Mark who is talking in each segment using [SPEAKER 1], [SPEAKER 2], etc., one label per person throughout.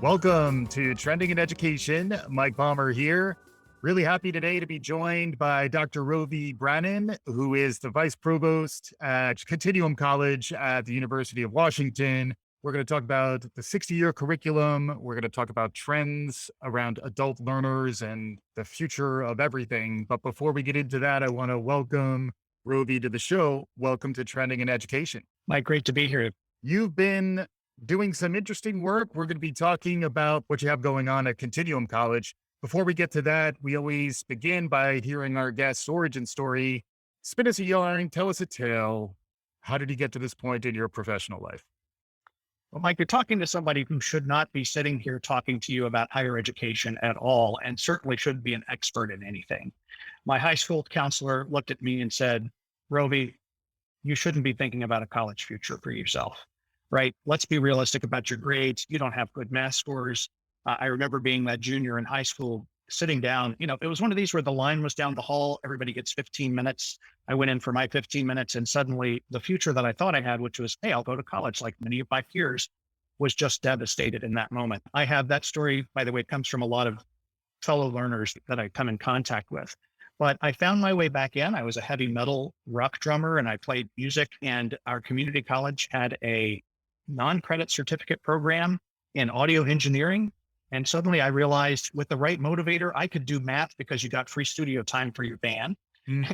[SPEAKER 1] Welcome to Trending in Education. Mike Palmer here. Really happy today to be joined by Dr. Rovy Branon, who is the Vice Provost at Continuum College at the University of Washington. We're going to talk about the 60-year curriculum. We're going to talk about trends around adult learners and the future of everything. But before we get into that, I want to welcome Rovy to the show. Welcome to Trending in Education.
[SPEAKER 2] Mike, great to be here.
[SPEAKER 1] You've been doing some interesting work. We're going to be talking about what you have going on at Continuum College. Before we get to that, we always begin by hearing our guest's origin story. Spin us a yarn, tell us a tale. How did you get to this point in your professional life?
[SPEAKER 2] Well, Mike, you're talking to somebody who should not be sitting here talking to you about higher education at all, and certainly shouldn't be an expert in anything. My high school counselor looked at me and said, Rovy, you shouldn't be thinking about a college future for yourself, right? Let's be realistic about your grades. You don't have good math scores. I remember being that junior in high school, sitting down, it was one of these where the line was down the hall. Everybody gets 15 minutes. I went in for my 15 minutes, and suddenly the future that I thought I had, which was, hey, I'll go to college like many of my peers, was just devastated in that moment. I have that story, by the way, it comes from a lot of fellow learners that I come in contact with. But I found my way back in. I was a heavy metal rock drummer and I played music, and our community college had a non-credit certificate program in audio engineering. And suddenly I realized with the right motivator, I could do math because you got free studio time for your band.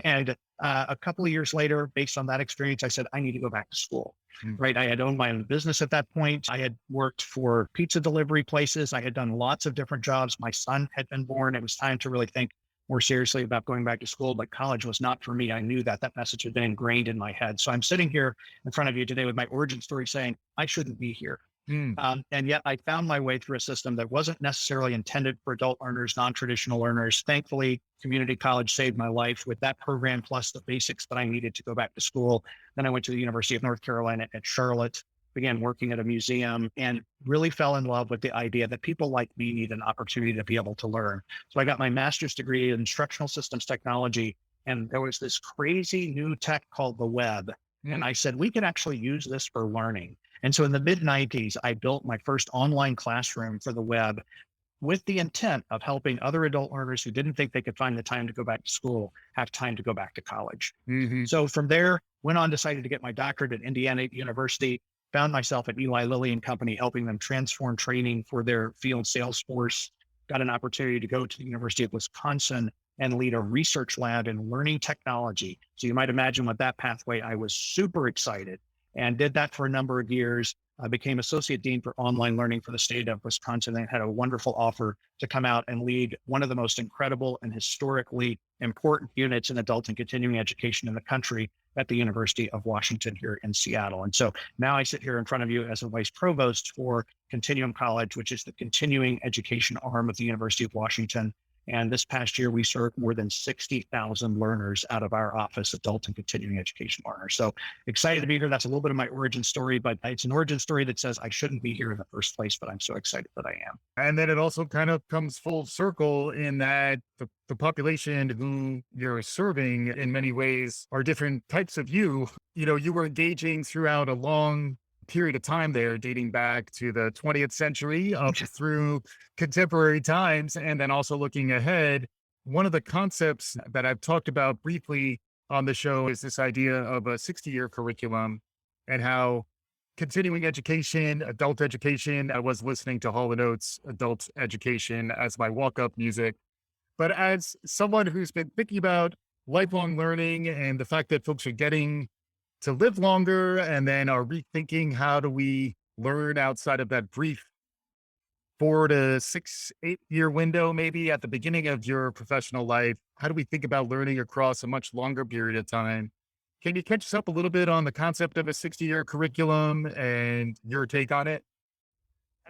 [SPEAKER 2] And a couple of years later, based on that experience, I said, I need to go back to school, right? I had owned my own business at that point. I had worked for pizza delivery places. I had done lots of different jobs. My son had been born. It was time to really think more seriously about going back to school, but college was not for me. I knew that message had been ingrained in my head. So I'm sitting here in front of you today with my origin story saying, I shouldn't be here. And yet I found my way through a system that wasn't necessarily intended for adult learners, non-traditional learners. Thankfully, community college saved my life with that program, plus the basics that I needed to go back to school. Then I went to the University of North Carolina at Charlotte, began working at a museum, and really fell in love with the idea that people like me need an opportunity to be able to learn. So I got my master's degree in instructional systems technology, and there was this crazy new tech called the web. And I said, we can actually use this for learning. And so in the mid-90s, I built my first online classroom for the web with the intent of helping other adult learners who didn't think they could find the time to go back to school have time to go back to college. So from there, went on, decided to get my doctorate at Indiana University, found myself at Eli Lilly and Company, helping them transform training for their field sales force, got an opportunity to go to the University of Wisconsin and lead a research lab in learning technology. So you might imagine with that pathway, I was super excited and did that for a number of years. I became associate dean for online learning for the state of Wisconsin and had a wonderful offer to come out and lead one of the most incredible and historically important units in adult and continuing education in the country at the University of Washington here in Seattle. And so now I sit here in front of you as a vice provost for Continuum College, which is the continuing education arm of the University of Washington. And this past year, we served more than 60,000 learners out of our office, adult and continuing education learners. So excited to be here. That's a little bit of my origin story, but it's an origin story that says I shouldn't be here in the first place, but I'm so excited that I am.
[SPEAKER 1] And then it also kind of comes full circle in that the population who you're serving in many ways are different types of you. You were engaging throughout a long period of time there, dating back to the 20th century up through contemporary times, and then also looking ahead. One of the concepts that I've talked about briefly on the show is this idea of a 60-year curriculum and how continuing education, adult education, I was listening to Hall & Oates' Adult Education as my walk-up music. But as someone who's been thinking about lifelong learning and the fact that folks are getting to live longer and then are rethinking how do we learn outside of that brief 4 to 6, 8-year window, maybe at the beginning of your professional life, how do we think about learning across a much longer period of time? Can you catch us up a little bit on the concept of a 60-year curriculum and your take on it?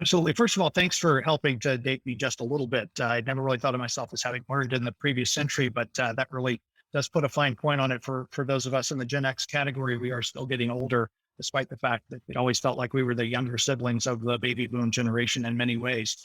[SPEAKER 2] Absolutely. First of all, thanks for helping to date me just a little bit. I never really thought of myself as having learned in the previous century, but that really does put a fine point on it for those of us in the Gen X category. We are still getting older, despite the fact that it always felt like we were the younger siblings of the baby boom generation in many ways.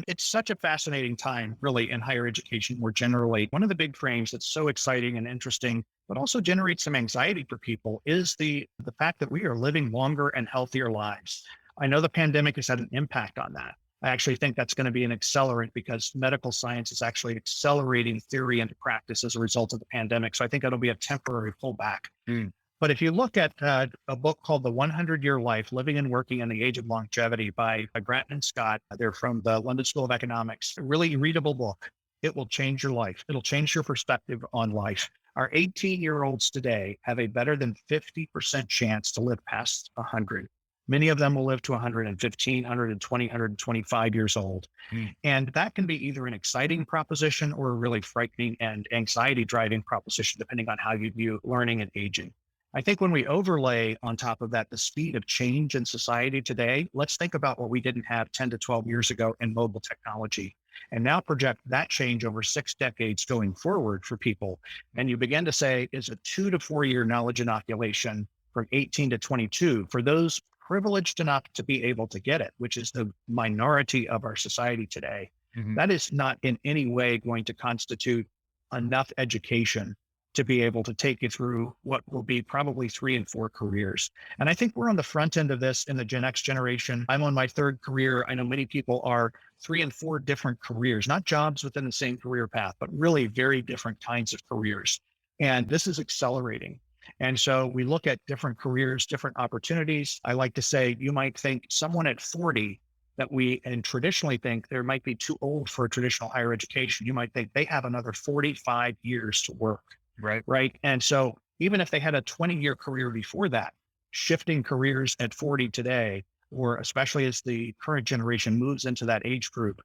[SPEAKER 2] It's such a fascinating time, really, in higher education more generally. One of the big frames that's so exciting and interesting, but also generates some anxiety for people, is the fact that we are living longer and healthier lives. I know the pandemic has had an impact on that, I actually think that's going to be an accelerant because medical science is actually accelerating theory into practice as a result of the pandemic. So I think it'll be a temporary pullback.
[SPEAKER 1] Mm.
[SPEAKER 2] But if you look at a book called The 100-Year Life, Living and Working in the Age of Longevity by Grattan and Scott, they're from the London School of Economics, a really readable book. It will change your life. It'll change your perspective on life. Our 18-year-olds today have a better than 50% chance to live past 100. Many of them will live to 115, 120, 125 years old.
[SPEAKER 1] Mm.
[SPEAKER 2] And that can be either an exciting proposition or a really frightening and anxiety driving proposition, depending on how you view learning and aging. I think when we overlay on top of that the speed of change in society today, let's think about what we didn't have 10 to 12 years ago in mobile technology, and now project that change over 6 decades going forward for people. And you begin to say, is a 2 to 4 year knowledge inoculation from 18 to 22 for those privileged enough to be able to get it, which is the minority of our society today.
[SPEAKER 1] Mhm.
[SPEAKER 2] That is not in any way going to constitute enough education to be able to take you through what will be probably 3 and 4 careers. And I think we're on the front end of this in the Gen X generation. I'm on my third career. I know many people are 3 and 4 different careers, not jobs within the same career path, but really very different kinds of careers. And this is accelerating. And so we look at different careers, different opportunities. I like to say you might think someone at 40 that we and traditionally think there might be too old for a traditional higher education. You might think they have another 45 years to work.
[SPEAKER 1] Right.
[SPEAKER 2] Right. And so even if they had a 20-year career before that, shifting careers at 40 today, or especially as the current generation moves into that age group,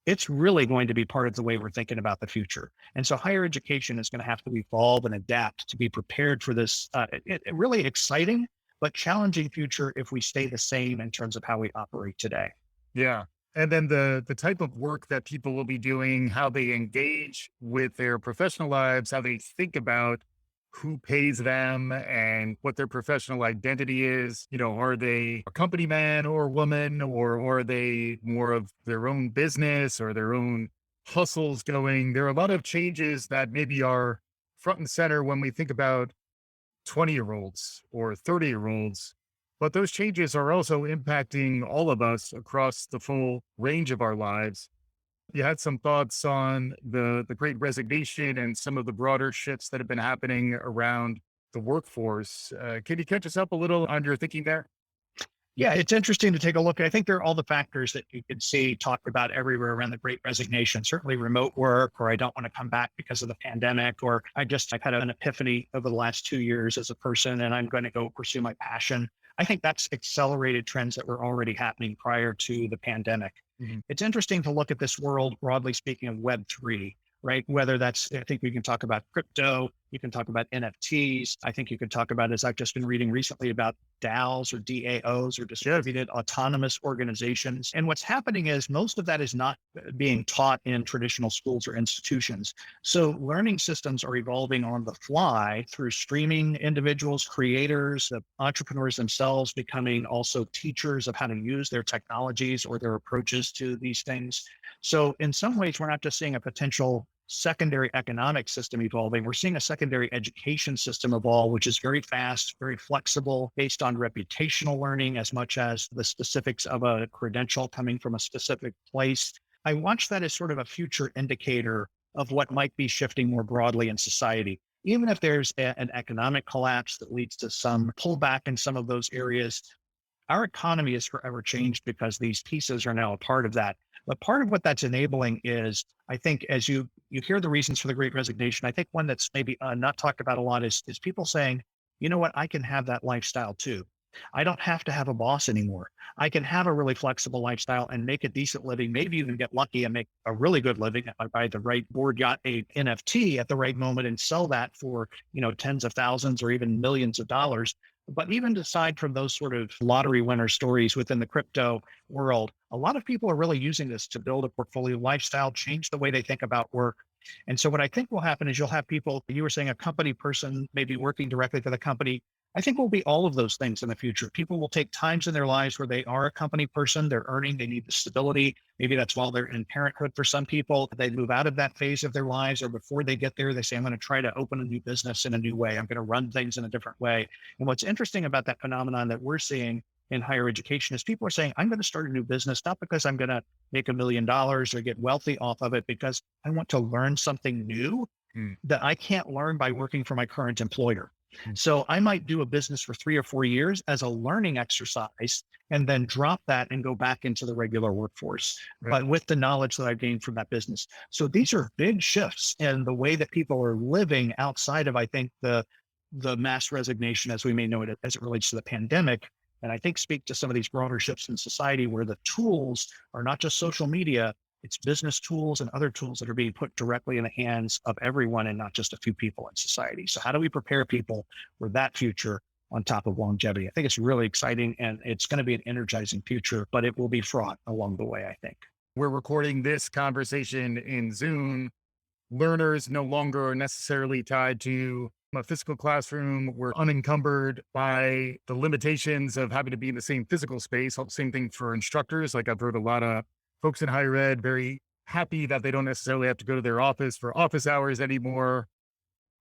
[SPEAKER 2] it's really going to be part of the way we're thinking about the future. And so higher education is going to have to evolve and adapt to be prepared for this really exciting but challenging future if we stay the same in terms of how we operate today.
[SPEAKER 1] Yeah. And then the type of work that people will be doing, how they engage with their professional lives, how they think about who pays them and what their professional identity is. Are they a company man or woman, or are they more of their own business or their own hustles going? There are a lot of changes that maybe are front and center when we think about 20-year-olds or 30-year-olds. But those changes are also impacting all of us across the full range of our lives. You had some thoughts on the great resignation and some of the broader shifts that have been happening around the workforce. Can you catch us up a little on your thinking there?
[SPEAKER 2] Yeah, it's interesting to take a look. I think there are all the factors that you can see talked about everywhere around the great resignation, certainly remote work, or I don't want to come back because of the pandemic, or I've had an epiphany over the last 2 years as a person and I'm going to go pursue my passion. I think that's accelerated trends that were already happening prior to the pandemic.
[SPEAKER 1] Mhm.
[SPEAKER 2] It's interesting to look at this world, broadly speaking, of Web3, right? Whether that's, I think we can talk about crypto, you can talk about NFTs. I think you could talk about, as I've just been reading recently, about DAOs or DAOs or distributed autonomous organizations. And what's happening is most of that is not being taught in traditional schools or institutions. So learning systems are evolving on the fly through streaming individuals, creators, the entrepreneurs themselves becoming also teachers of how to use their technologies or their approaches to these things. So in some ways, we're not just seeing a potential secondary economic system evolving. We're seeing a secondary education system evolve, which is very fast, very flexible, based on reputational learning as much as the specifics of a credential coming from a specific place. I watch that as sort of a future indicator of what might be shifting more broadly in society. Even if there's an economic collapse that leads to some pullback in some of those areas, our economy is forever changed because these pieces are now a part of that. But part of what that's enabling is, I think, as you hear the reasons for the Great Resignation, I think one that's maybe not talked about a lot is people saying, you know what, I can have that lifestyle too. I don't have to have a boss anymore. I can have a really flexible lifestyle and make a decent living, maybe even get lucky and make a really good living if I buy the right board yacht, a NFT at the right moment and sell that for, tens of thousands or even millions of dollars. But even aside from those sort of lottery winner stories within the crypto world, a lot of people are really using this to build a portfolio lifestyle, change the way they think about work. And so what I think will happen is you'll have people, you were saying a company person, maybe working directly for the company. I think will be all of those things in the future. People will take times in their lives where they are a company person, they're earning, they need the stability. Maybe that's while they're in parenthood for some people. They move out of that phase of their lives, or before they get there, they say, I'm going to try to open a new business in a new way. I'm going to run things in a different way. And what's interesting about that phenomenon that we're seeing in higher education is people are saying, I'm going to start a new business, not because I'm going to make $1 million or get wealthy off of it, because I want to learn something new
[SPEAKER 1] Mm,
[SPEAKER 2] that I can't learn by working for my current employer.
[SPEAKER 1] mm,
[SPEAKER 2] So I might do a business for 3 or 4 years as a learning exercise and then drop that and go back into the regular workforce,
[SPEAKER 1] right.
[SPEAKER 2] but with the knowledge that I've gained from that business. So these are big shifts in the way that people are living outside of, I think, the mass resignation as we may know it as it relates to the pandemic. And I think speak to some of these broader shifts in society where the tools are not just social media, it's business tools and other tools that are being put directly in the hands of everyone and not just a few people in society. So how do we prepare people for that future on top of longevity? I think it's really exciting and it's going to be an energizing future, but it will be fraught along the way, I think.
[SPEAKER 1] We're recording this conversation in Zoom. Learners no longer are necessarily tied to a physical classroom. We're unencumbered by the limitations of having to be in the same physical space. Same thing for instructors. Like I've heard a lot of folks in higher ed very happy that they don't necessarily have to go to their office for office hours anymore.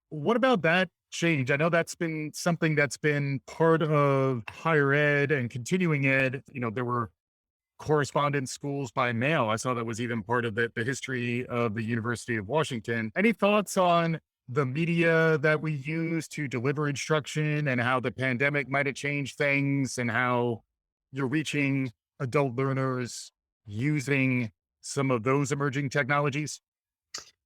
[SPEAKER 1] What about that change? I know that's been something that's been part of higher ed and continuing ed. There were correspondence schools by mail. I saw that was even part of the history of the University of Washington. Any thoughts on the media that we use to deliver instruction and how the pandemic might have changed things and how you're reaching adult learners using some of those emerging technologies?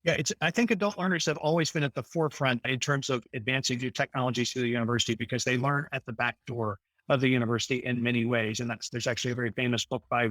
[SPEAKER 2] Yeah, I think adult learners have always been at the forefront in terms of advancing new technologies to the university because they learn at the back door of the university in many ways. And there's actually a very famous book by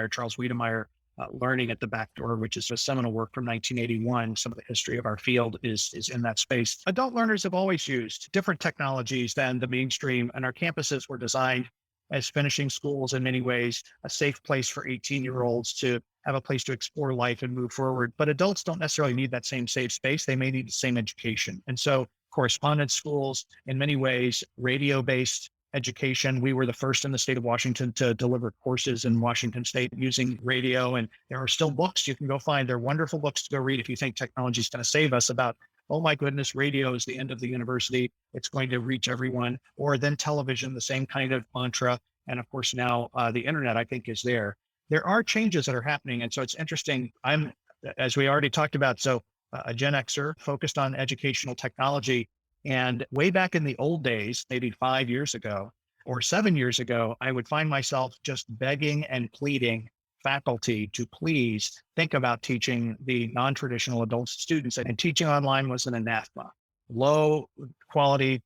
[SPEAKER 2] Charles Wiedemeyer, Learning at the Back Door, which is a seminal work from 1981. Some of the history of our field is in that space. Adult learners have always used different technologies than the mainstream, and our campuses were designed as finishing schools in many ways, a safe place for 18-year-olds to have a place to explore life and move forward. But adults don't necessarily need that same safe space. They may need the same education. And so correspondence schools, in many ways, radio-based education. We were the first in the state of Washington to deliver courses in Washington state using radio. And there are still books you can go find. They're wonderful books to go read if you think technology is going to save us about, oh my goodness, radio is the end of the university. It's going to reach everyone. Or then television, the same kind of mantra. And of course, now the internet, I think, is there. There are changes that are happening. And so it's interesting. As we already talked about, a Gen Xer focused on educational technology. And way back in the old days, maybe 5 years ago or 7 years ago, I would find myself just begging and pleading faculty to please think about teaching the non-traditional adult students. And teaching online was an anathema, low quality.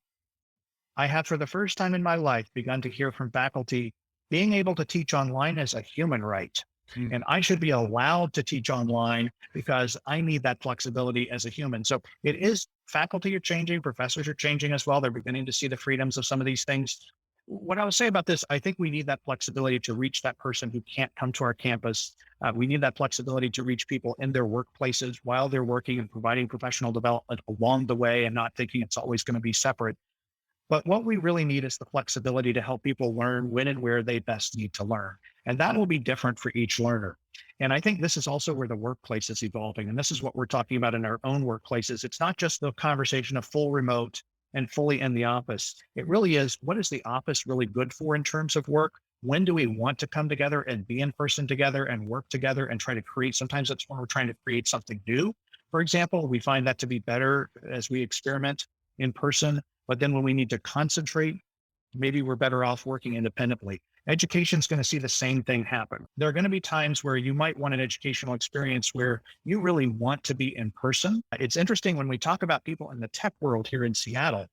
[SPEAKER 2] I have, for the first time in my life, begun to hear from faculty being able to teach online is a human right.
[SPEAKER 1] Mm,
[SPEAKER 2] And I should be allowed to teach online because I need that flexibility as a human. So it is faculty are changing, professors are changing as well. They're beginning to see the freedoms of some of these things. What I would say about this, I think we need that flexibility to reach that person who can't come to our campus. We need that flexibility to reach people in their workplaces while they're working and providing professional development along the way and not thinking it's always going to be separate. But what we really need is the flexibility to help people learn when and where they best need to learn. And that will be different for each learner. And I think this is also where the workplace is evolving. And this is what we're talking about in our own workplaces. It's not just the conversation of full remote and fully in the office. It really is, what is the office really good for in terms of work? When do we want to come together and be in person together and work together and try to create? Sometimes that's when we're trying to create something new. For example, we find that to be better as we experiment in person. But then when we need to concentrate, maybe we're better off working independently. Education is going to see the same thing happen. There are going to be times where you might want an educational experience where you really want to be in person. It's interesting when we talk about people in the tech world here in Seattle,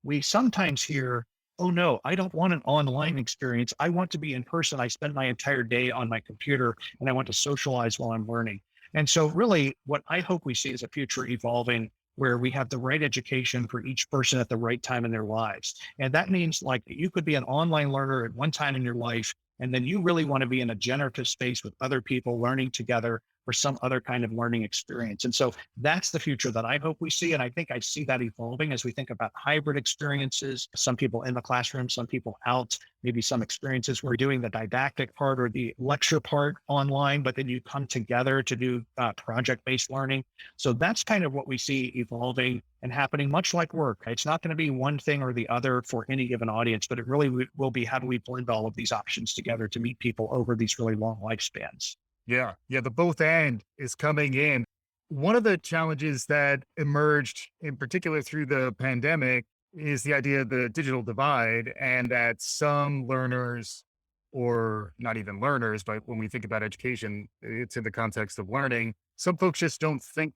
[SPEAKER 2] we sometimes hear, oh no, I don't want an online experience. I want to be in person. I spend my entire day on my computer and I want to socialize while I'm learning. And so really what I hope we see is a future evolving where we have the right education for each person at the right time in their lives. And that means like you could be an online learner at one time in your life, and then you really want to be in a generative space with other people learning together. or some other kind of learning experience. And so that's the future that I hope we see. And I think I see that evolving as we think about hybrid experiences, some people in the classroom, some people out, maybe some experiences where you're doing the didactic part or the lecture part online, but then you come together to do project-based learning. So that's kind of what we see evolving and happening, much like work. It's not going to be one thing or the other for any given audience, but it really will be, how do we blend all of these options together to meet people over these really long lifespans?
[SPEAKER 1] Yeah. Yeah. The both and is coming in. One of the challenges that emerged in particular through the pandemic is the idea of the digital divide, and that some learners, or not even learners, but when we think about education, it's in the context of learning. Some folks just don't think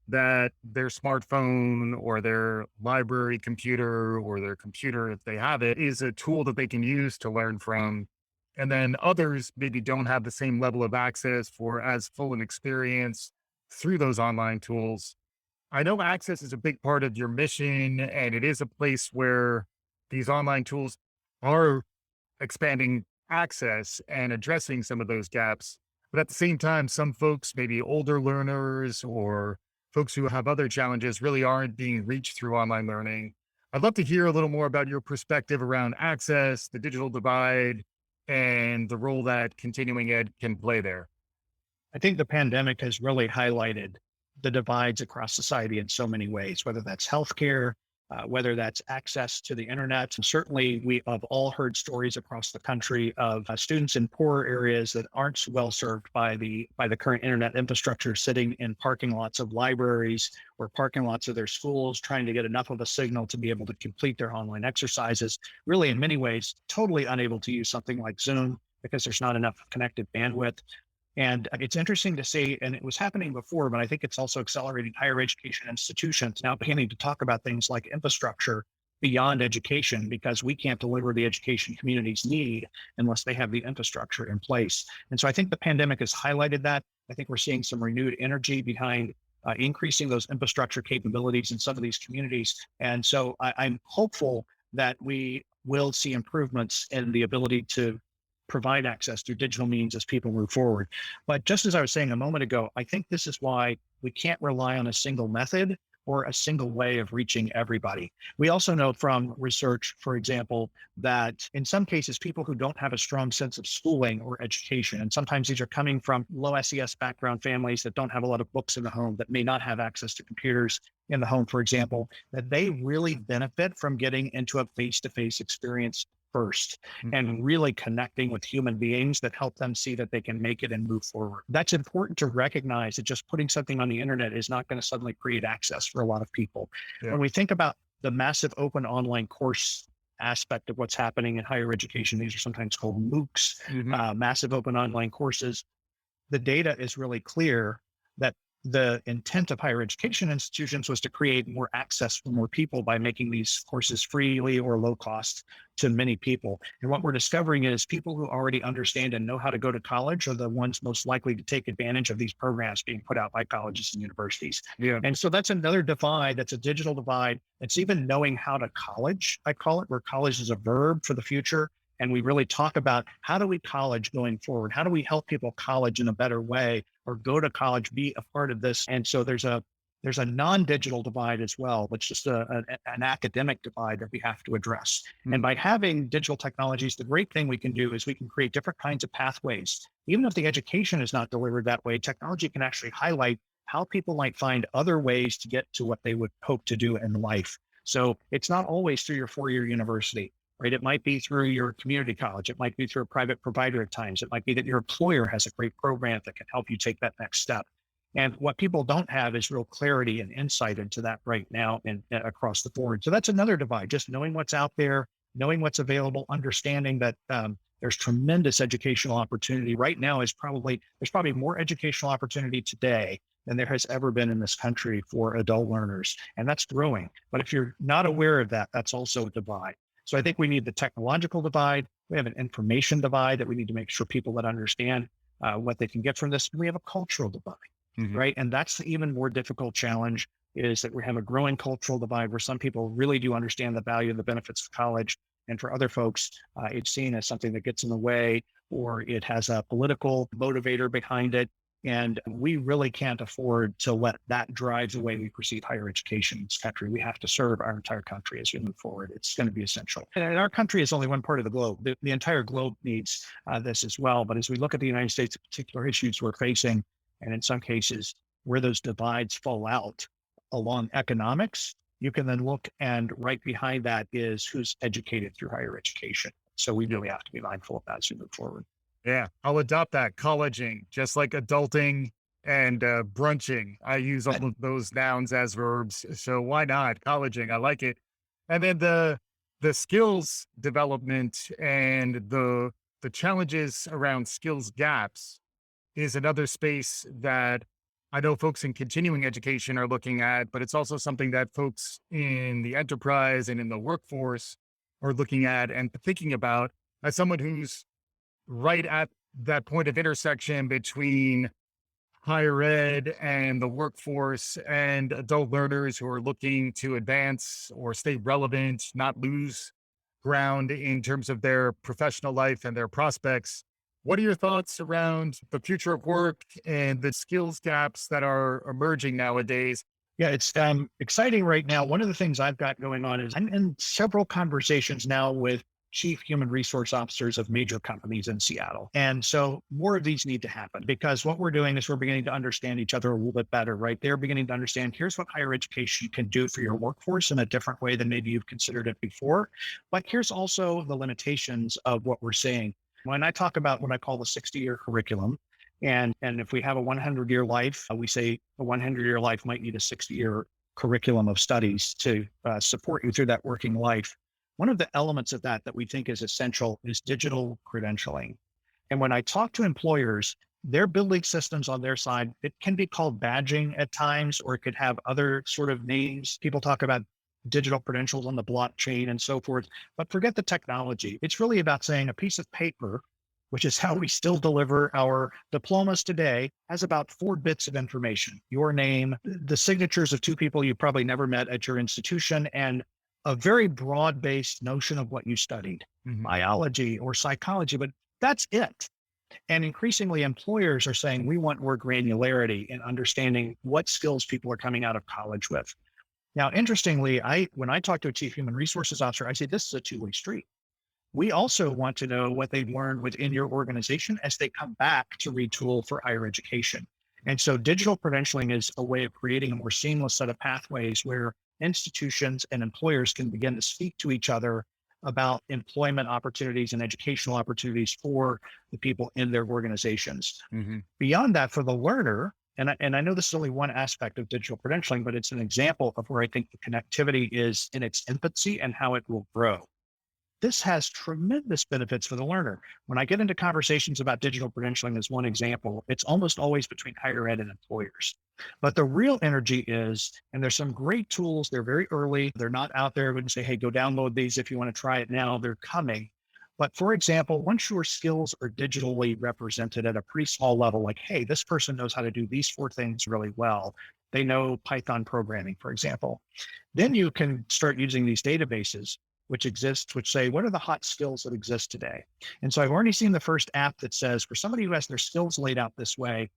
[SPEAKER 1] that their smartphone or their library computer or their computer, if they have it, is a tool that they can use to learn from. And then others maybe don't have the same level of access for as full an experience through those online tools. I know access is a big part of your mission, and it is a place where these online tools are expanding access and addressing some of those gaps. But at the same time, some folks, maybe older learners or folks who have other challenges, really aren't being reached through online learning. I'd love to hear a little more about your perspective around access, the digital divide, and the role that continuing ed can play there.
[SPEAKER 2] I think the pandemic has really highlighted the divides across society in so many ways, whether that's healthcare, whether that's access to the internet. And certainly, we have all heard stories across the country of students in poor areas that aren't well served by the current internet infrastructure, sitting in parking lots of libraries or parking lots of their schools, trying to get enough of a signal to be able to complete their online exercises. Really, in many ways, totally unable to use something like Zoom because there's not enough connected bandwidth. And it's interesting to see, and it was happening before, but I think it's also accelerating higher education institutions now beginning to talk about things like infrastructure beyond education, because we can't deliver the education communities need unless they have the infrastructure in place. And so I think the pandemic has highlighted that. I think we're seeing some renewed energy behind increasing those infrastructure capabilities in some of these communities. And so I'm hopeful that we will see improvements in the ability to provide access through digital means as people move forward. But just as I was saying a moment ago, I think this is why we can't rely on a single method or a single way of reaching everybody. We also know from research, for example, that in some cases, people who don't have a strong sense of schooling or education, and sometimes these are coming from low SES background families that don't have a lot of books in the home, that may not have access to computers in the home, for example, that they really benefit from getting into a face-to-face experience first and really connecting with human beings that help them see that they can make it and move forward. That's important to recognize, that just putting something on the internet is not going to suddenly create access for a lot of people.
[SPEAKER 1] Yeah.
[SPEAKER 2] When we think about the massive open online course aspect of what's happening in higher education, these are sometimes called MOOCs, massive open online courses. The data is really clear that the intent of higher education institutions was to create more access for more people by making these courses freely or low cost to many people. And what we're discovering is people who already understand and know how to go to college are the ones most likely to take advantage of these programs being put out by colleges and universities.
[SPEAKER 1] Yeah.
[SPEAKER 2] And so that's another divide. That's a digital divide. It's even knowing how to college, I call it, where college is a verb for the future. And we really talk about, how do we college going forward? How do we help people college in a better way, or go to college, be a part of this? And so there's a non-digital divide as well, but it's just an academic divide that we have to address. And by having digital technologies, the great thing we can do is we can create different kinds of pathways. Even if the education is not delivered that way, technology can actually highlight how people might find other ways to get to what they would hope to do in life. So it's not always through your four-year university. Right? It might be through your community college. It might be through a private provider at times. It might be that your employer has a great program that can help you take that next step. And what people don't have is real clarity and insight into that right now and across the board. So that's another divide, just knowing what's out there, knowing what's available, understanding that there's tremendous educational opportunity. Right now there's probably more educational opportunity today than there has ever been in this country for adult learners. And that's growing. But if you're not aware of that, that's also a divide. So I think we need the technological divide. We have an information divide that we need to make sure people that understand what they can get from this. And we have a cultural divide, right? And that's the even more difficult challenge, is that we have a growing cultural divide where some people really do understand the value and the benefits of college. And for other folks, it's seen as something that gets in the way, or it has a political motivator behind it. And we really can't afford to let that drive the way we perceive higher education in this country. We have to serve our entire country as we move forward. It's going to be essential. And our country is only one part of the globe. The entire globe needs this as well. But as we look at the United States, particular issues we're facing, and in some cases where those divides fall out along economics, you can then look, and right behind that is who's educated through higher education. So we really have to be mindful of that as we move forward.
[SPEAKER 1] Yeah, I'll adopt that, colleging, just like adulting and brunching. I use all of those nouns as verbs, so why not colleging? I like it. And then the skills development and the challenges around skills gaps is another space that I know folks in continuing education are looking at, but it's also something that folks in the enterprise and in the workforce are looking at and thinking about. As someone who's right at that point of intersection between higher ed and the workforce and adult learners who are looking to advance or stay relevant, not lose ground in terms of their professional life and their prospects. What are your thoughts around the future of work and the skills gaps that are emerging nowadays?
[SPEAKER 2] Yeah, it's exciting right now. One of the things I've got going on is I'm in several conversations now with chief human resource officers of major companies in Seattle. And so more of these need to happen, because what we're doing is we're beginning to understand each other a little bit better, right? They're beginning to understand, here's what higher education can do for your workforce in a different way than maybe you've considered it before. But here's also the limitations of what we're seeing. When I talk about what I call the 60-year curriculum, and if we have a 100-year life, we say a 100-year life might need a 60-year curriculum of studies to support you through that working life. One of the elements of that we think is essential is digital credentialing. And when I talk to employers, they're building systems on their side. It can be called badging at times, or it could have other sort of names. People talk about digital credentials on the blockchain and so forth, but forget the technology. It's really about saying a piece of paper, which is how we still deliver our diplomas today, has about 4 bits of information: your name, the signatures of 2 people you probably never met at your institution, and a very broad-based notion of what you studied, biology or psychology, but that's it. And increasingly, employers are saying, we want more granularity in understanding what skills people are coming out of college with. Now, interestingly, when I talk to a chief human resources officer, I say, this is a two-way street. We also want to know what they've learned within your organization as they come back to retool for higher education. And so digital credentialing is a way of creating a more seamless set of pathways where institutions and employers can begin to speak to each other about employment opportunities and educational opportunities for the people in their organizations. Beyond that, for the learner, and I know this is only one aspect of digital credentialing, but it's an example of where I think the connectivity is in its infancy and how it will grow. This has tremendous benefits for the learner. When I get into conversations about digital credentialing as one example, it's almost always between higher ed and employers. But the real energy is, and there's some great tools, they're very early, they're not out there. I wouldn't say, hey, go download these if you want to try it now, they're coming. But for example, once your skills are digitally represented at a pretty small level, like, hey, this person knows how to do these 4 things really well. They know Python programming, for example. Then you can start using these databases which exist, which say, what are the hot skills that exist today? And so I've already seen the first app that says, for somebody who has their skills laid out this way,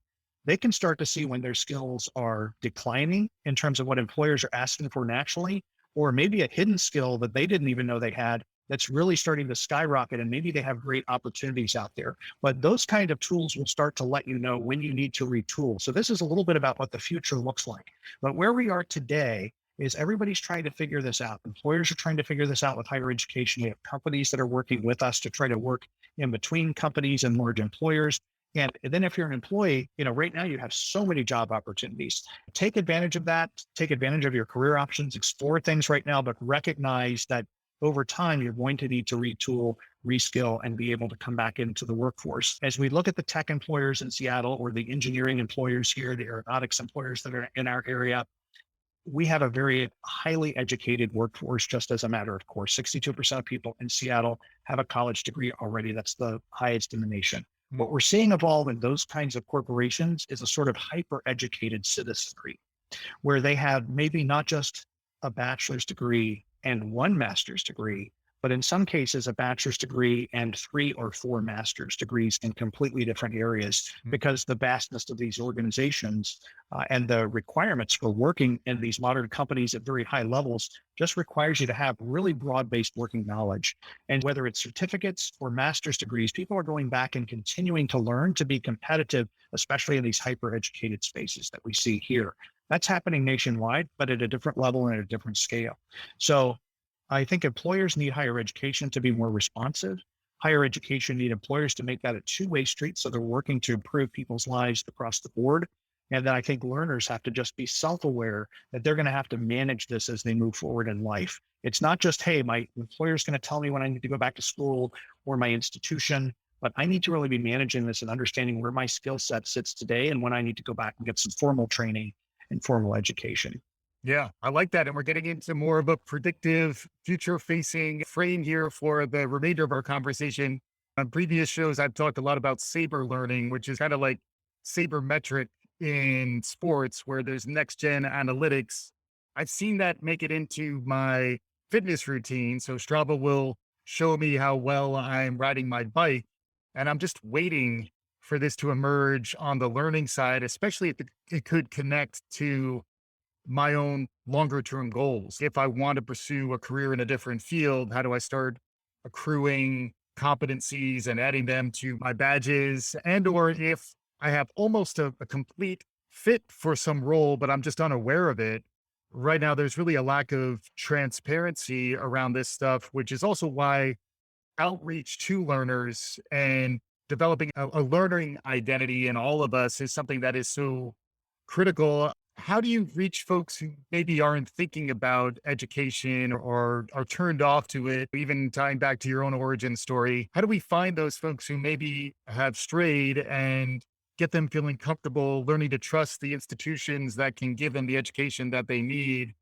[SPEAKER 2] they can start to see when their skills are declining in terms of what employers are asking for naturally, or maybe a hidden skill that they didn't even know they had that's really starting to skyrocket, and maybe they have great opportunities out there. But those kind of tools will start to let you know when you need to retool. So this is a little bit about what the future looks like. But where we are today is everybody's trying to figure this out. Employers are trying to figure this out with higher education. We have companies that are working with us to try to work in between companies and large employers. And then if you're an employee, right now you have so many job opportunities. Take advantage of that, take advantage of your career options, explore things right now, but recognize that over time, you're going to need to retool, reskill, and be able to come back into the workforce. As we look at the tech employers in Seattle, or the engineering employers here, the aeronautics employers that are in our area, we have a very highly educated workforce, just as a matter of course. 62% of people in Seattle have a college degree already. That's the highest in the nation. What we're seeing evolve in those kinds of corporations is a sort of hyper-educated citizenry, where they have maybe not just a bachelor's degree and 1 master's degree, but in some cases, a bachelor's degree and 3 or 4 master's degrees in completely different areas,
[SPEAKER 1] Mm.
[SPEAKER 2] because the vastness of these organizations and the requirements for working in these modern companies at very high levels just requires you to have really broad-based working knowledge. And whether it's certificates or master's degrees, people are going back and continuing to learn to be competitive, especially in these hyper-educated spaces that we see here. That's happening nationwide, but at a different level and at a different scale. So I think employers need higher education to be more responsive. Higher education need employers to make that a two-way street, so they're working to improve people's lives across the board. And then I think learners have to just be self-aware that they're going to have to manage this as they move forward in life. It's not just, hey, my employer's going to tell me when I need to go back to school, or my institution, but I need to really be managing this and understanding where my skill set sits today and when I need to go back and get some formal training and formal education.
[SPEAKER 1] Yeah, I like that. And we're getting into more of a predictive, future facing frame here for the remainder of our conversation. On previous shows, I've talked a lot about saber learning, which is kind of like sabermetric in sports, where there's next gen analytics. I've seen that make it into my fitness routine. So Strava will show me how well I'm riding my bike. And I'm just waiting for this to emerge on the learning side, especially if it could connect to my own longer term goals. If I want to pursue a career in a different field, how do I start accruing competencies and adding them to my badges? And or if I have almost a complete fit for some role, but I'm just unaware of it. Right now, there's really a lack of transparency around this stuff, which is also why outreach to learners and developing a learning identity in all of us is something that is so critical. How do you reach folks who maybe aren't thinking about education or are turned off to it? Even tying back to your own origin story, how do we find those folks who maybe have strayed and get them feeling comfortable learning to trust the institutions that can give them the education that they need?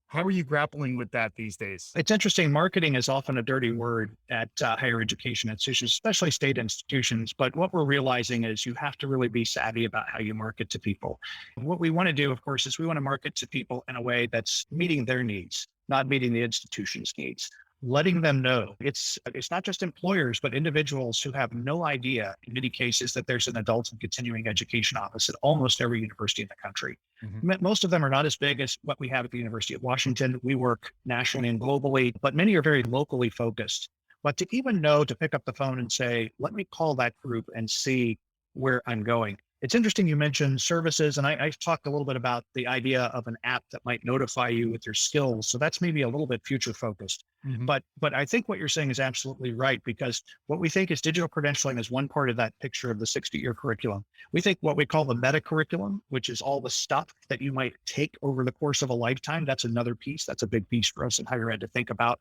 [SPEAKER 1] How are you grappling with that these days?
[SPEAKER 2] It's interesting. Marketing is often a dirty word at higher education institutions, especially state institutions. But what we're realizing is you have to really be savvy about how you market to people. What we want to do, of course, is we want to market to people in a way that's meeting their needs, not meeting the institution's needs. Letting them know it's not just employers, but individuals who have no idea in many cases that there's an adult and continuing education office at almost every university in the country.
[SPEAKER 1] Mhm.
[SPEAKER 2] Most of them are not as big as what we have at the University of Washington. We work nationally and globally, but many are very locally focused. But to even know to pick up the phone and say, let me call that group and see where I'm going. It's interesting you mentioned services, and I talked a little bit about the idea of an app that might notify you with your skills. So that's maybe a little bit future focused.
[SPEAKER 1] Mhm.
[SPEAKER 2] But I think what you're saying is absolutely right, because what we think is digital credentialing is one part of that picture of the 60-year curriculum. We think what we call the meta curriculum, which is all the stuff that you might take over the course of a lifetime. That's another piece. That's a big piece for us in higher ed to think about.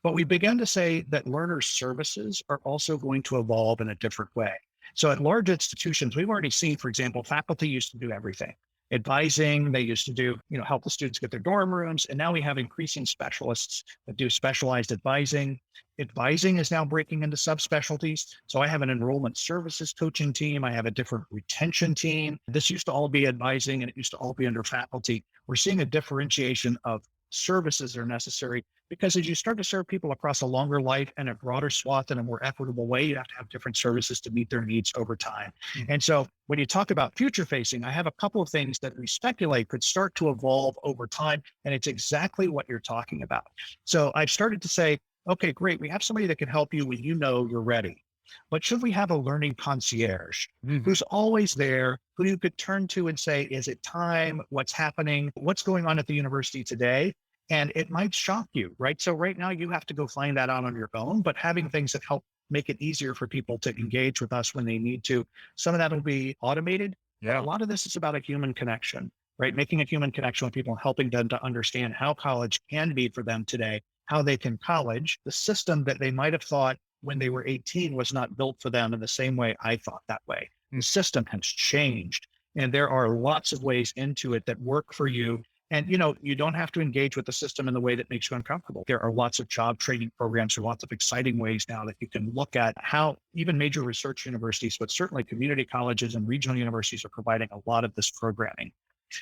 [SPEAKER 2] But we began to say that learner services are also going to evolve in a different way. So at large institutions, we've already seen, for example, faculty used to do everything. Advising, they used to do, help the students get their dorm rooms. And now we have increasing specialists that do specialized advising. Advising is now breaking into subspecialties. So I have an enrollment services coaching team. I have a different retention team. This used to all be advising and it used to all be under faculty. We're seeing a differentiation of services that are necessary, because as you start to serve people across a longer life and a broader swath in a more equitable way, you have to have different services to meet their needs over time.
[SPEAKER 1] Mhm.
[SPEAKER 2] And so when you talk about future facing, I have a couple of things that we speculate could start to evolve over time. And it's exactly what you're talking about. So I've started to say, okay, great. We have somebody that can help you when you know you're ready. But should we have a learning concierge
[SPEAKER 1] Mhm.
[SPEAKER 2] who's always there, who you could turn to and say, is it time? What's happening? What's going on at the university today? And it might shock you, right? So right now you have to go find that out on your own, but having things that help make it easier for people to engage with us when they need to. Some of that will be automated, but a
[SPEAKER 1] Yeah.
[SPEAKER 2] lot of this is about a human connection, right? Making a human connection with people and helping them to understand how college can be for them today, how they can college, the system that they might have thought when they were 18 was not built for them in the same way I thought that way. The
[SPEAKER 1] Mm.
[SPEAKER 2] system has changed, and there are lots of ways into it that work for you. And you don't have to engage with the system in the way that makes you uncomfortable. There are lots of job training programs. There are lots of exciting ways now that you can look at how even major research universities, but certainly community colleges and regional universities are providing a lot of this programming.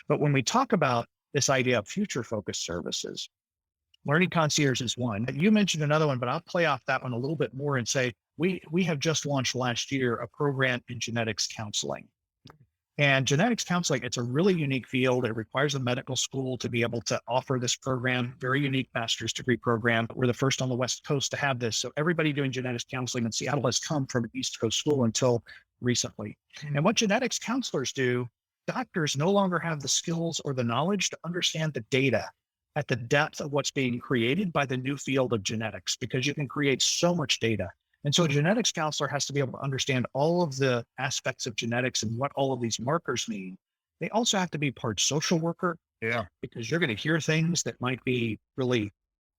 [SPEAKER 2] But when we talk about this idea of future focused services, Learning concierge is one. You mentioned another one, but I'll play off that one a little bit more and say we have just launched last year a program in genetics counseling. And genetics counseling, it's a really unique field. It requires a medical school to be able to offer this program, very unique master's degree program. We're the first on the West Coast to have this. So everybody doing genetics counseling in Seattle has come from an East Coast school until recently. And what genetics counselors do, doctors no longer have the skills or the knowledge to understand the data at the depth of what's being created by the new field of genetics, because you can create so much data. And so a genetics counselor has to be able to understand all of the aspects of genetics and what all of these markers mean. They also have to be part social worker,
[SPEAKER 1] Yeah.
[SPEAKER 2] because you're going to hear things that might be really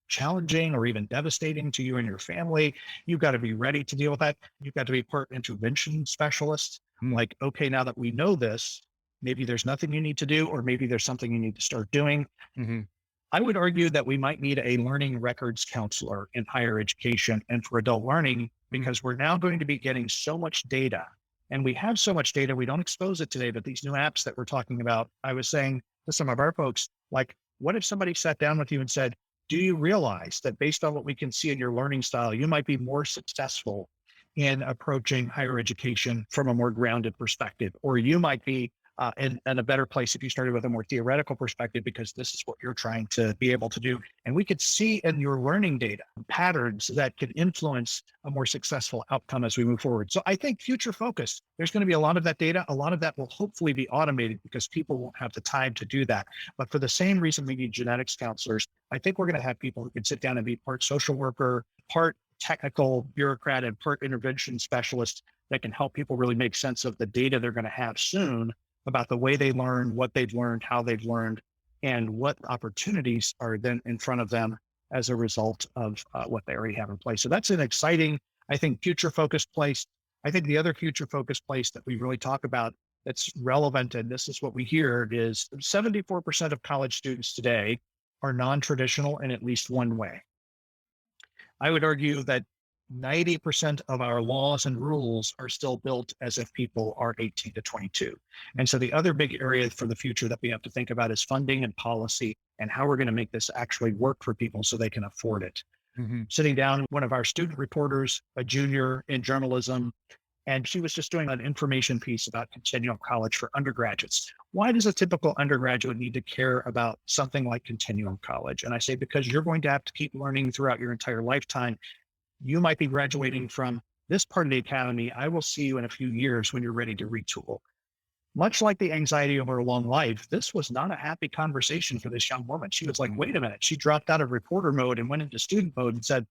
[SPEAKER 2] challenging or even devastating to you and your family. You've got to be ready to deal with that. You've got to be part intervention specialist.
[SPEAKER 1] Mm.
[SPEAKER 2] Like, okay, now that we know this, maybe there's nothing you need to do, or maybe there's something you need to start doing.
[SPEAKER 1] Mhm.
[SPEAKER 2] I would argue that we might need a learning records counselor in higher education and for adult learning, because we're now going to be getting so much data. And we have so much data, we don't expose it today, but these new apps that we're talking about, I was saying to some of our folks, like, what if somebody sat down with you and said, do you realize that based on what we can see in your learning style, you might be more successful in approaching higher education from a more grounded perspective, or you might be in a better place if you started with a more theoretical perspective, because this is what you're trying to be able to do. And we could see in your learning data patterns that could influence a more successful outcome as we move forward. So I think future focus, there's going to be a lot of that data. A lot of that will hopefully be automated because people won't have the time to do that. But for the same reason we need genetics counselors, I think we're going to have people who can sit down and be part social worker, part technical bureaucrat, and part intervention specialist that can help people really make sense of the data they're going to have soon about the way they learn, what they've learned, how they've learned, and what opportunities are then in front of them as a result of what they already have in place. So that's an exciting, I think, future focused place. I think the other future focused place that we really talk about that's relevant, and this is what we hear, is 74% of college students today are non-traditional in at least one way. I would argue that 90% of our laws and rules are still built as if people are 18 to 22. And so the other big area for the future that we have to think about is funding and policy, and how we're going to make this actually work for people so they can afford it.
[SPEAKER 1] Mhm.
[SPEAKER 2] Sitting down with one of our student reporters, a junior in journalism, and she was just doing an information piece about Continuum College for undergraduates. Why does a typical undergraduate need to care about something like Continuum College? And I say, because you're going to have to keep learning throughout your entire lifetime. You might be graduating from this part of the academy. I will see you in a few years when you're ready to retool. Much like the anxiety over a long life, this was not a happy conversation for this young woman. She was like, wait a minute. She dropped out of reporter mode and went into student mode and said,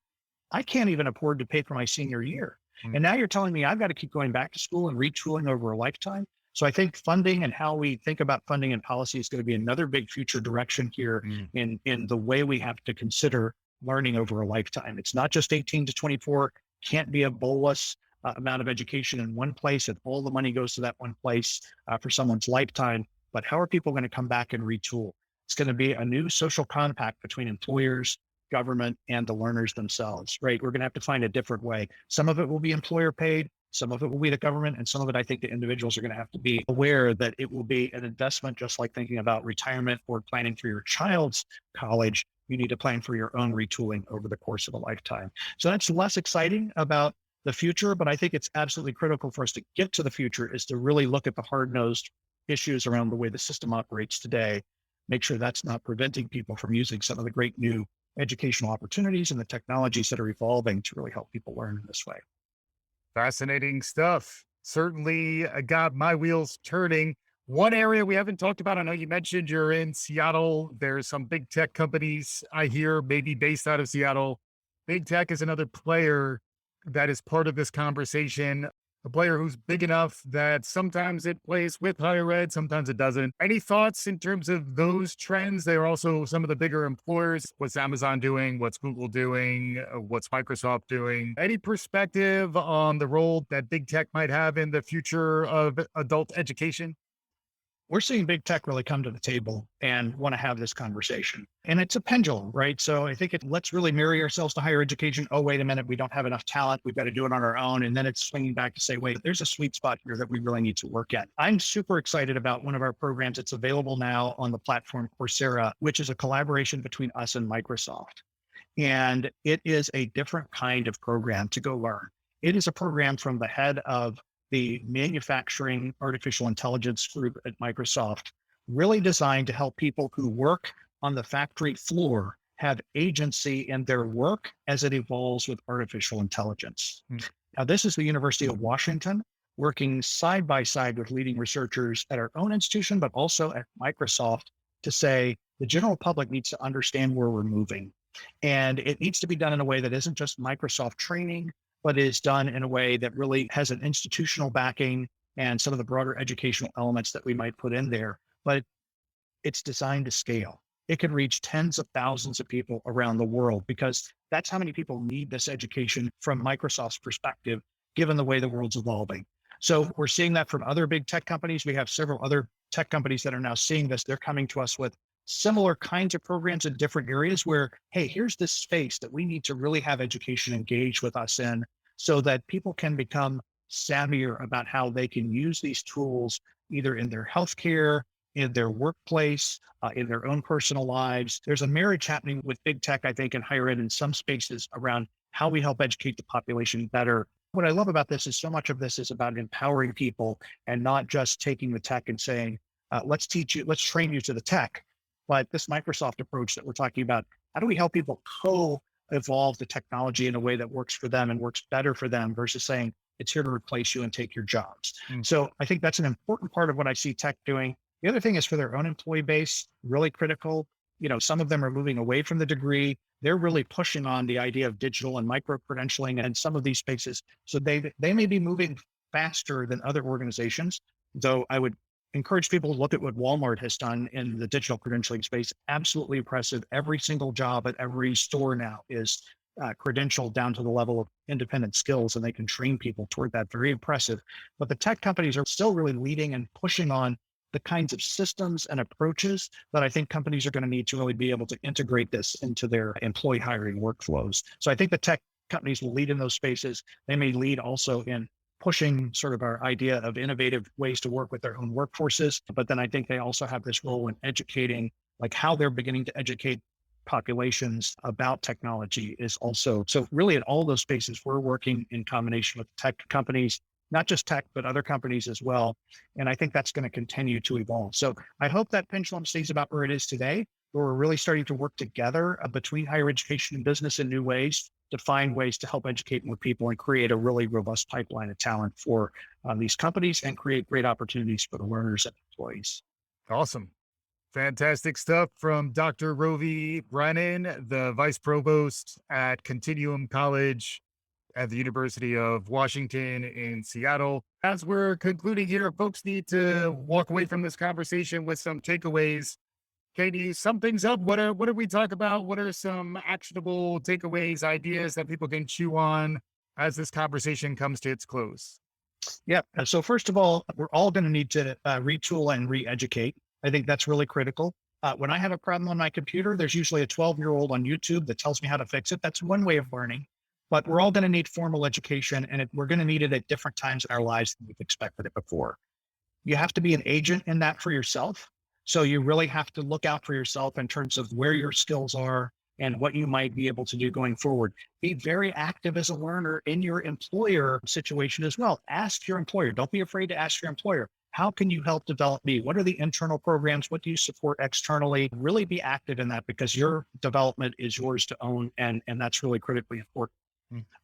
[SPEAKER 2] I can't even afford to pay for my senior year.
[SPEAKER 1] Mm.
[SPEAKER 2] And now you're telling me I've got to keep going back to school and retooling over a lifetime. So I think funding and how we think about funding and policy is going to be another big future direction here
[SPEAKER 1] Mm.
[SPEAKER 2] in the way we have to consider learning over a lifetime. It's not just 18 to 24, can't be a bolus amount of education in one place and all the money goes to that one place for someone's lifetime. But how are people going to come back and retool? It's going to be a new social compact between employers, government, and the learners themselves, right? We're going to have to find a different way. Some of it will be employer paid, some of it will be the government, and some of it, I think the individuals are going to have to be aware that it will be an investment, just like thinking about retirement or planning for your child's college. You need to plan for your own retooling over the course of a lifetime. So that's less exciting about the future, but I think it's absolutely critical for us to get to the future is to really look at the hard-nosed issues around the way the system operates today, make sure that's not preventing people from using some of the great new educational opportunities and the technologies that are evolving to really help people learn in this way.
[SPEAKER 1] Fascinating stuff. Certainly got my wheels turning. One area we haven't talked about, I know you mentioned you're in Seattle. There's some big tech companies I hear maybe based out of Seattle. Big tech is another player that is part of this conversation, a player who's big enough that sometimes it plays with higher ed, sometimes it doesn't. Any thoughts in terms of those trends? They're also some of the bigger employers. What's Amazon doing? What's Google doing? What's Microsoft doing? Any perspective on the role that big tech might have in the future of adult education?
[SPEAKER 2] we're seeing big tech really come to the table and want to have this conversation. And it's a pendulum, right? So I think let's really marry ourselves to higher education. Oh, wait a minute, we don't have enough talent. We've got to do it on our own. And then it's swinging back to say, wait, there's a sweet spot here that we really need to work at. I'm super excited about one of our programs. It's available now on the platform Coursera, which is a collaboration between us and Microsoft. And it is a different kind of program to go learn. It is a program from the head of the manufacturing artificial intelligence group at Microsoft, really designed to help people who work on the factory floor have agency in their work as it evolves with artificial intelligence.
[SPEAKER 1] Mm.
[SPEAKER 2] Now, this is the University of Washington working side by side with leading researchers at our own institution, but also at Microsoft to say the general public needs to understand where we're moving. And it needs to be done in a way that isn't just Microsoft training, but is done in a way that really has an institutional backing and some of the broader educational elements that we might put in there. But it's designed to scale. It can reach tens of thousands of people around the world because that's how many people need this education from Microsoft's perspective, given the way the world's evolving. So we're seeing that from other big tech companies. We have several other tech companies that are now seeing this. They're coming to us with similar kinds of programs in different areas where, hey, here's this space that we need to really have education engage with us in so that people can become savvier about how they can use these tools either in their healthcare, in their workplace, in their own personal lives. There's a marriage happening with big tech, I think, in higher ed in some spaces around how we help educate the population better. What I love about this is so much of this is about empowering people and not just taking the tech and saying, let's teach you, let's train you to the tech. But this Microsoft approach that we're talking about, how do we help people co-evolve the technology in a way that works for them and works better for them versus saying it's here to replace you and take your jobs.
[SPEAKER 1] Mm.
[SPEAKER 2] So I think that's an important part of what I see tech doing. The other thing is for their own employee base, really critical. Some of them are moving away from the degree. They're really pushing on the idea of digital and micro-credentialing and some of these spaces. So they may be moving faster than other organizations, though I would encourage people to look at what Walmart has done in the digital credentialing space. Absolutely impressive. Every single job at every store now is credentialed down to the level of independent skills, and they can train people toward that. Very impressive. But the tech companies are still really leading and pushing on the kinds of systems and approaches that I think companies are going to need to really be able to integrate this into their employee hiring workflows. So I think the tech companies will lead in those spaces. They may lead also in pushing sort of our idea of innovative ways to work with their own workforces. But then I think they also have this role in educating, like how they're beginning to educate populations about technology is also. So really in all those spaces, we're working in combination with tech companies, not just tech, but other companies as well. And I think that's going to continue to evolve. So I hope that pendulum stays about where it is today, where we're really starting to work together between higher education and business in new ways to find ways to help educate more people and create a really robust pipeline of talent for these companies and create great opportunities for the learners and employees.
[SPEAKER 1] Awesome. Fantastic stuff from Dr. Rovy Branon, the Vice Provost at Continuum College at the University of Washington in Seattle. As we're concluding here, folks need to walk away from this conversation with some takeaways. Katie, sum things up. What did we talk about? What are some actionable takeaways, ideas that people can chew on as this conversation comes to its close?
[SPEAKER 2] Yeah. So first of all, we're all going to need to retool and re-educate. I think that's really critical. When I have a problem on my computer, there's usually a 12-year-old on YouTube that tells me how to fix it. That's one way of learning. But we're all going to need formal education, and we're going to need it at different times in our lives than we've expected it before. You have to be an agent in that for yourself. So you really have to look out for yourself in terms of where your skills are and what you might be able to do going forward. Be very active as a learner in your employer situation as well. Ask your employer. Don't be afraid to ask your employer. How can you help develop me? What are the internal programs? What do you support externally? Really be active in that because your development is yours to own. And that's really critically important.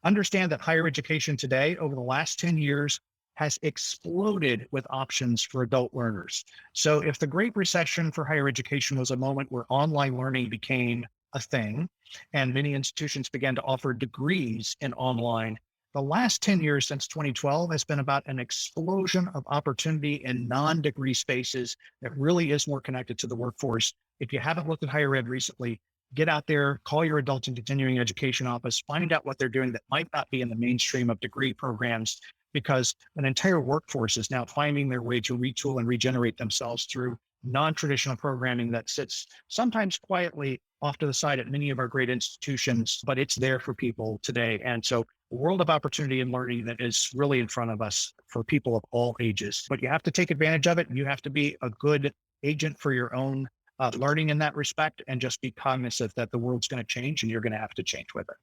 [SPEAKER 2] Understand that higher education today, over the last 10 years, has exploded with options for adult learners. So if the Great Recession for higher education was a moment where online learning became a thing and many institutions began to offer degrees in online, the last 10 years since 2012 has been about an explosion of opportunity in non-degree spaces that really is more connected to the workforce. If you haven't looked at higher ed recently, get out there, call your adult and continuing education office, find out what they're doing that might not be in the mainstream of degree programs, because an entire workforce is now finding their way to retool and regenerate themselves through non-traditional programming that sits sometimes quietly off to the side at many of our great institutions, but it's there for people today. And so a world of opportunity and learning that is really in front of us for people of all ages. But you have to take advantage of it. And you have to be a good agent for your own learning in that respect, and just be cognizant that the world's going to change and you're going to have to change with it.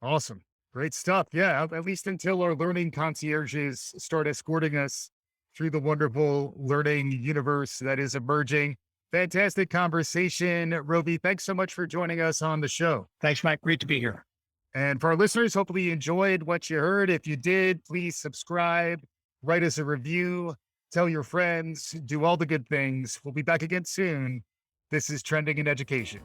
[SPEAKER 1] Awesome. Great stuff. Yeah. At least until our learning concierges start escorting us through the wonderful learning universe that is emerging. Fantastic conversation. Rovy, thanks so much for joining us on the show.
[SPEAKER 2] Thanks, Mike. Great to be here.
[SPEAKER 1] And for our listeners, hopefully you enjoyed what you heard. If you did, please subscribe, write us a review, tell your friends, do all the good things. We'll be back again soon. This is Trending in Education.